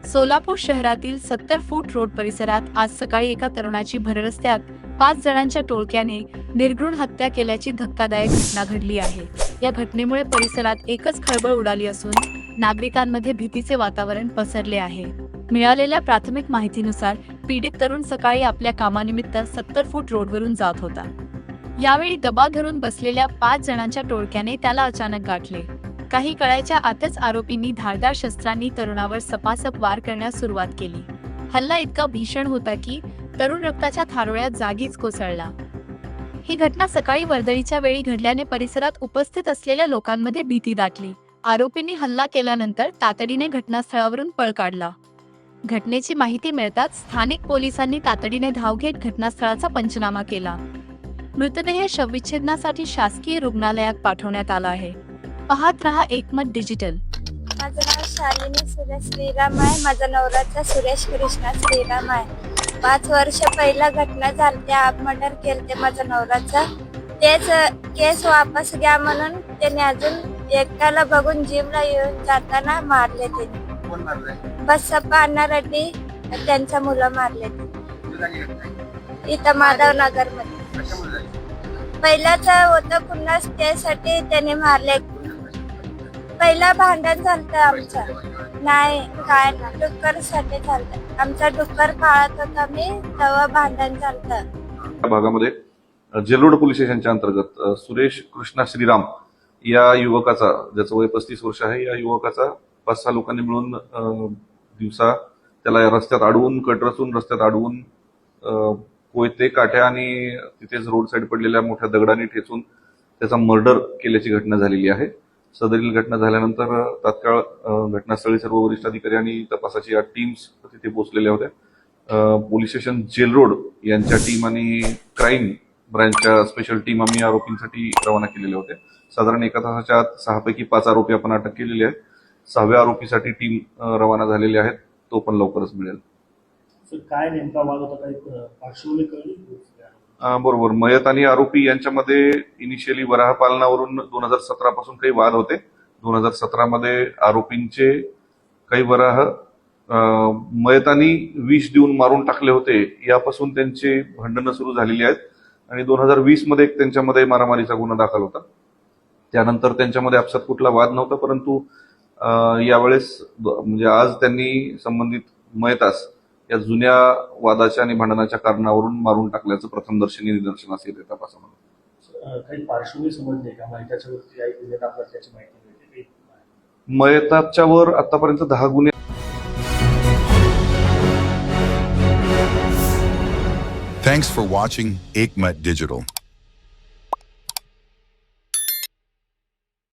सोलापूर शहरातील 70 फूट रोड परिसरात आज सकाळी एका तरुणाची भररस्त्यात 5 जणांच्या टोळक्याने निर्घृण हत्या केल्याची धक्कादायक घटना घडली आहे। या घटनेमुळे परिसरात एकच खळबळ उडाली असून नागरिकांमध्ये भीतीचे वातावरण पसरले आहे। मिळालेल्या प्राथमिक माहितीनुसार पीडित तरुण सकाळी आपल्या कामानिमित्त 70 फूट रोडवरून जात होता। यावेळी दबा धरून बसलेल्या 5 जणांच्या टोळक्याने त्याला अचानक गाठले। काही कळायच्या आतच आरोपींनी धारदार शस्त्रांनी तरुणावर सपासप वार करण्यास सुरुवात केली। हल्ला इतका भीषण होता की तरुण रक्ताच्या थारोळ्यात जागीच कोसळला। ही घटना सकाळी वर्दळीच्या वेळी घडल्याने परिसरात उपस्थित असलेल्या लोकांमध्ये भीती दाटली। आरोपींनी हल्ला केल्यानंतर तातडीने घटनास्थळावरून पळ काढला। घटनेची माहिती मिळताच स्थानिक पोलिसांनी तातडीने धाव घेत घटनास्थळाचा पंचनामा केला। मृतदेह शवविच्छेदनासाठी शासकीय रुग्णालयात पाठवण्यात आला आहे। पाहत रहा एकमत डिजिटल। माझं नाव शालिनी सुरेश श्रीराम आहे। माझा नवराचा सुरेश कृष्णा श्रीराम आहे। 5 वर्ष पहिला घटना झाली, आप मर्डर केलते माझा नवराचा। तेच केस वापस घ्या म्हणून त्याने अजून एकट्याला बघून जीवला येऊन जाताना मारले। त्याने बसप्पा अण्णा रेड्डी त्यांचा मुलं मारले इथं माधवनगर मध्ये। पहिल्याच होतं, पुन्हा त्यासाठी त्याने मारले। पहिला भांडण झालं आमचं, नाही काय ना डुक्कर साठी झालं। आमचा डुक्कर पाळत होता मी, तेव्हा भांडण झालं। या भागामध्ये जेलरोड पोलीस स्टेशनच्या अंतर्गत सुरेश कृष्णा श्रीराम या युवकाचा, ज्याचं वय 35 वर्ष आहे, या युवकाचा 5-6 लोकांनी मिळून दिवसा त्याला रस्त्यात अडवून, कट रचून रस्त्यात अडवून कोयते, काठ्या आणि तिथेच रोड साईड पडलेल्या मोठ्या दगडांनी ठेचून त्याचा मर्डर केल्याची घटना झालेली आहे। सदरील घटना झाल्यानंतर तात्काळ घटनास्थळी सर्व वरिष्ठ अधिकारी आणि तपासाची 8 टीम्स तिथे पोहोचलेल्या होत्या। पोलीस स्टेशन जेलरोड यांच्या टीम आणि क्राईम ब्रांचच्या स्पेशल टीम आम्ही आरोपींसाठी रवाना केलेल्या होत्या। साधारण 1 तासाच्या आत 6 पैकी 5 आरोपी आपण अटक केलेले आहेत। 6व्या आरोपीसाठी टीम रवाना झालेली आहेत, तो पण लवकरच मिळेल। काय नेमका वाद होता, काही पार्श्वभूमी कळली? बरोबर, मयत आणि आरोपी यांच्यामध्ये इनिशियली वराह पालनावरून 2017 पासून काही वाद होते। 2017 मध्ये आरोपींचे काही वराह मयतांनी विष देऊन मारून टाकले होते, यापासून त्यांचे भांडणं सुरू झालेली आहेत। आणि 2020 मध्ये त्यांच्यामध्ये मारामारीचा गुन्हा दाखल होता। त्यानंतर त्यांच्यामध्ये आपसात कुठला वाद नव्हता, परंतु यावेळेस म्हणजे आज त्यांनी संबंधित मयतास या जुन्या वादाच्या आणि भांडणाच्या कारणावरून मारून टाकल्याचं प्रथमदर्शनी निदर्शनास येते तपासामध्ये। काही पार्श्वभूमी समजली का? त्याच्यावरती काही गुन्हे दाखल असल्याची माहिती मिळते? मयताच्यावर आतापर्यंत 10 गुन्हे। Thanks for watching Ekmat Digital.